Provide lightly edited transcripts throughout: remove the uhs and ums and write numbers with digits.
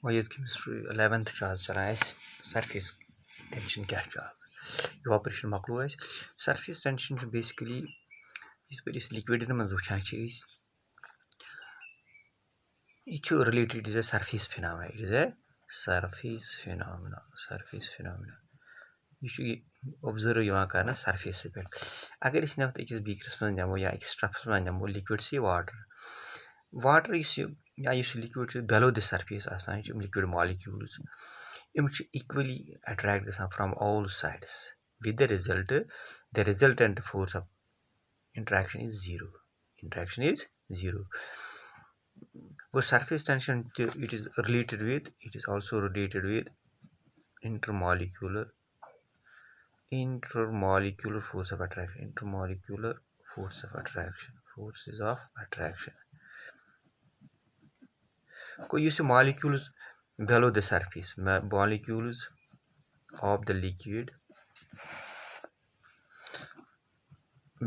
Biochemistry 11th charge चला surface tension क्या charge evaporation मकलो surface tension basically इस पर इस liquid में वुचान it is related to a surface phenomena. It is a surface phenomena. Surface phenomena. You should observe your surface पे अगर इस नफ्त एक बीकरस में नमो या एक्स्ट्रा में नमो liquid से water is या liquid below the surface आसान liquid molecules equally attract from all sides with the resultant force of interaction is zero. But surface tension it is also related with intermolecular force of attraction. Forces of attraction. So you see molecules below the surface, molecules of the liquid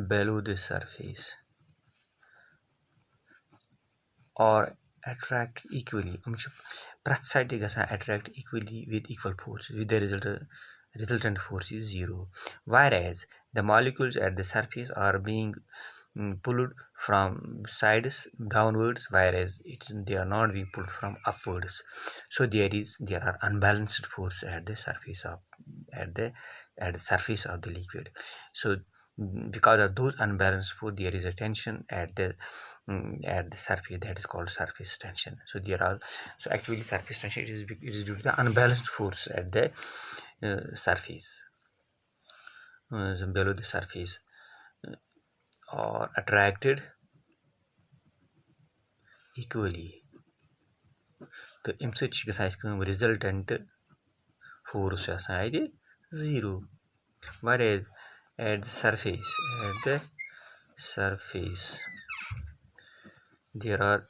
below the surface or attract equally. Both sides attract equally with equal force. With the resultant force is zero. Whereas the molecules at the surface are being pulled from sides downwards, whereas they are not being pulled from upwards. So there are unbalanced force at the surface of the liquid. So because of those unbalanced force, there is a tension at the surface that is called surface tension. So actually surface tension it is due to the unbalanced force at the surface below the surface or attracted equally. The resultant force is zero. Whereas at the surface there are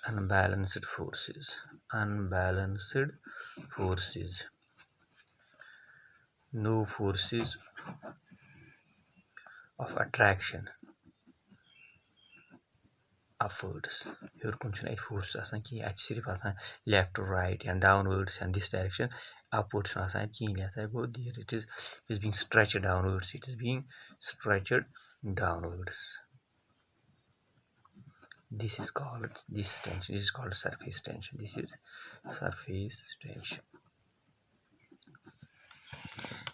unbalanced forces. No forces of attraction upwards. Here force left to right and downwards and this direction. Upwards there it is being stretched downwards. This is called tension. This is called surface tension.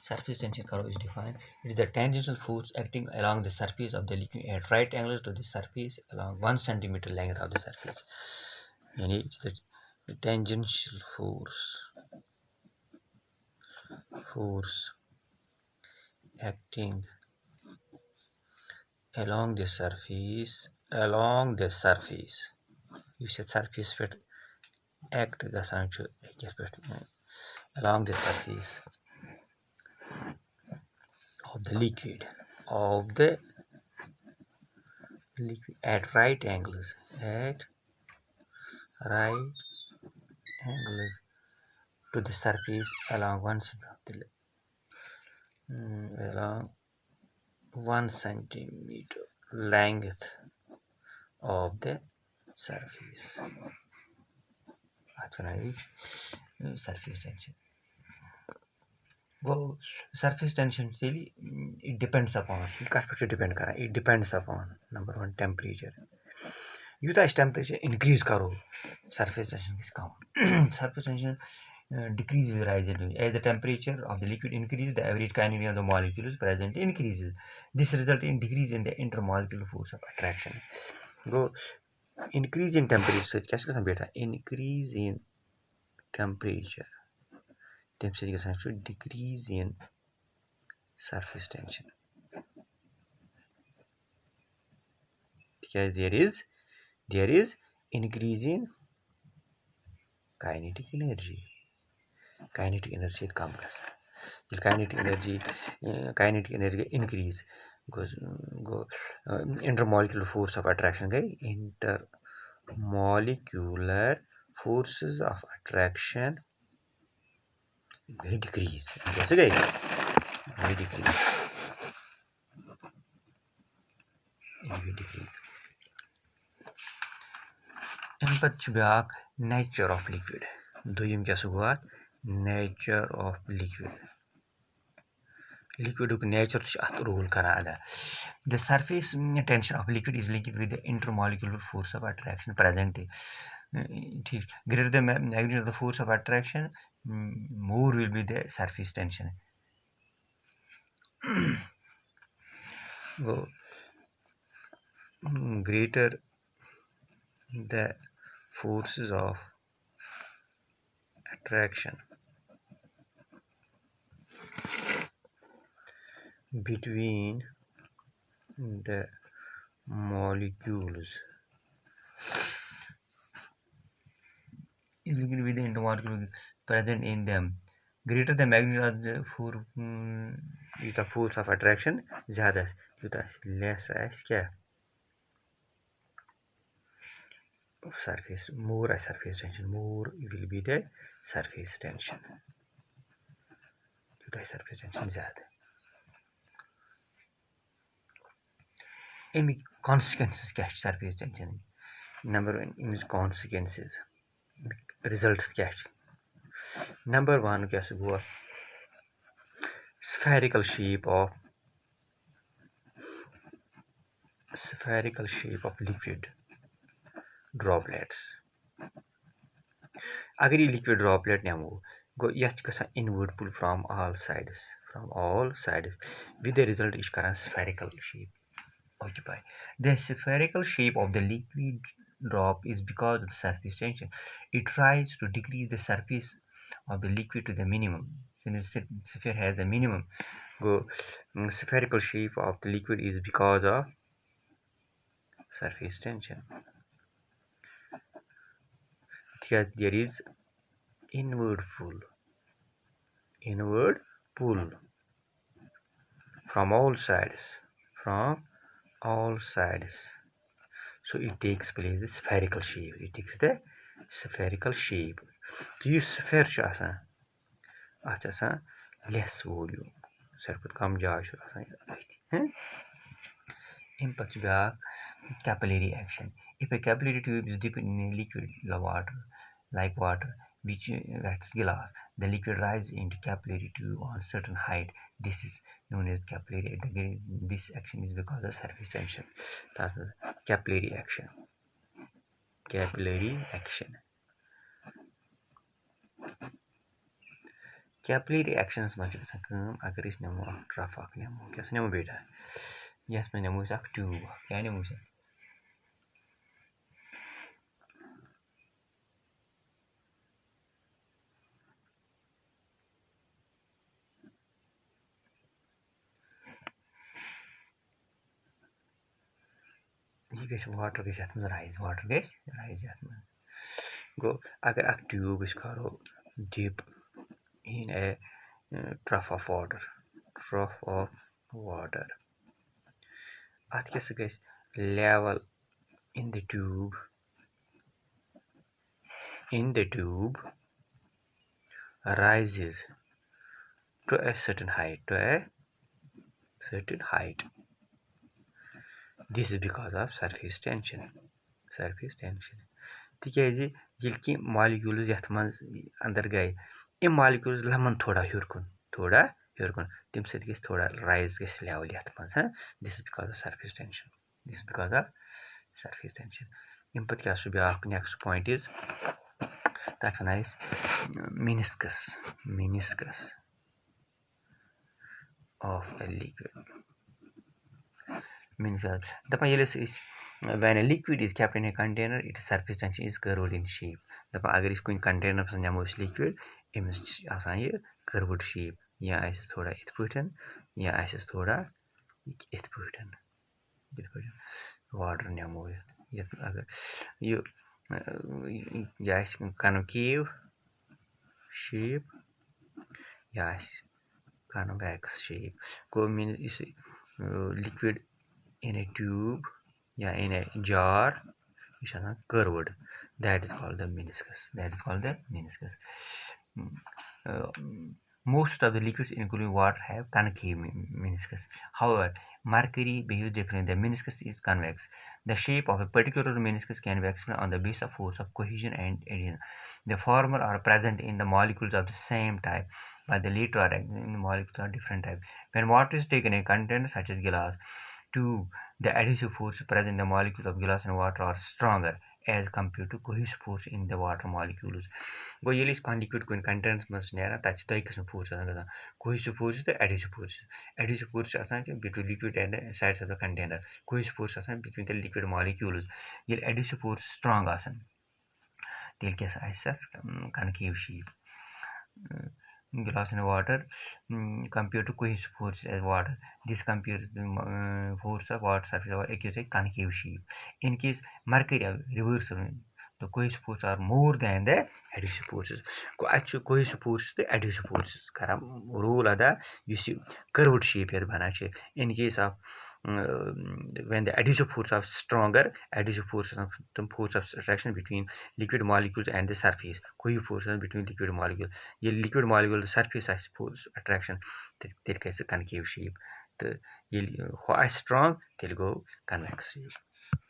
Surface tension curve is defined. It is the tangential force acting along the surface of the liquid at right angles to the surface along 1 centimeter length of the surface. It is the tangential force acting along the surface. You said surface fit act along the surface of the liquid at right angles to the surface along 1 centimeter length of the surface. Surface tension. Well, surface tension it depends upon number one temperature. As temperature increase surface tension is count. Surface tension decrease with rising as the temperature of the liquid increases, the average kinetic of the molecules present increases. This results in decrease in the intermolecular force of attraction. Increase in temperature increase in temperature decrease in surface tension because there is increase in kinetic energy come kinetic energy increase intermolecular force of attraction intermolecular forces of attraction decrease. And nature of liquid. दोयम क्या सु गो nature of liquid liquid nature rule karada. The surface tension of liquid is linked with the intermolecular force of attraction present. Greater the magnitude of the force of attraction, more will be the surface tension. So, greater the forces of attraction between the molecules is linked with the intermolecular present in them. Greater the magnitude of the force of attraction ज़्यादा less क्या surface more surface tension more will be the surface tension surface tension ज़्यादा Amik consequences क्या surface tension number one Amik consequences results क्या number one क्या गो spherical shape of liquid droplets अगर ये liquid droplet नमो go यह inward pull from all sides with the result is spherical shape occupy. The spherical shape of the liquid drop is because of the surface tension. It tries to decrease the surface of the liquid to the minimum. Since the sphere has the minimum, spherical shape of the liquid is because of surface tension. There is inward pull from all sides. So it takes place the spherical shape. So this sphere less volume. Capillary action. If a capillary tube is dipped in a liquid like water, which that's glass, the liquid rises into capillary tube on certain height. This is known as capillary. This action is because of surface tension. That's the capillary action. Capillary actions much अगर इस नमो trough नमो क्या नमो बेटा yes में नमो tube क्या नमो यह water rise गो अगर अख tube करो dip in a trough of water at क्या level in the tube rises to a certain height this is because of surface tension तिकाज ये कि molecules यथ मज अंदर गए इन molecules लमन थोड़ा हूर कुन तम सत थोड़ा राइज लेवल यथ मज this because of surface tension इन पे क्या ब्या नेक्स्ट पॉइंट इज तथ one meniscus of a liquid दपान when a liquid is kept in a container, its surface tension is curved in shape. दपान अगर इस कुछ container पर नमो इस liquid इमेज आसान ये curved shape या ऐसे थोड़ा इत पटन या ऐसे थोड़ा इत पटन water नमो ये अगर ये या ऐसे concave shape या ऐसे convex shape को मीन इस liquid in a tube in a jar which is curved, that is called the meniscus. Most of the liquids, including water, have concave meniscus. However, mercury behaves differently. The meniscus is convex. The shape of a particular meniscus can be explained on the basis of force of cohesion and adhesion. The former are present in the molecules of the same type, while the latter are in the molecules of different types. When water is taken in a container such as glass, too, the adhesive force present in the molecules of glass and water are stronger as compared to cohesive force in the water molecules. गो ये liquid कुछ containers मज नेरान तक दो किस्म force गसान cohesive force तो adhesive force between liquid and sides of the container cohesive force between the liquid molecules ये adhesive force strong तेल क्या concave glass and water compared to cohesive force as water. This compares the force of water surface or acutes a concave shape. In case mercury reversal, the cohesive forces are more than the adhesive forces. Actually, cohesive forces the adhesive forces karam role ada you curved shape here banache. In case of when the adhesive forces are stronger, adhesive forces of the force of attraction between liquid molecules and the surface. Cohesive forces between liquid molecules. ये liquid molecule surface आसि force attraction तेल गژھِ concave shape तो ये strong तेल गो convex shape.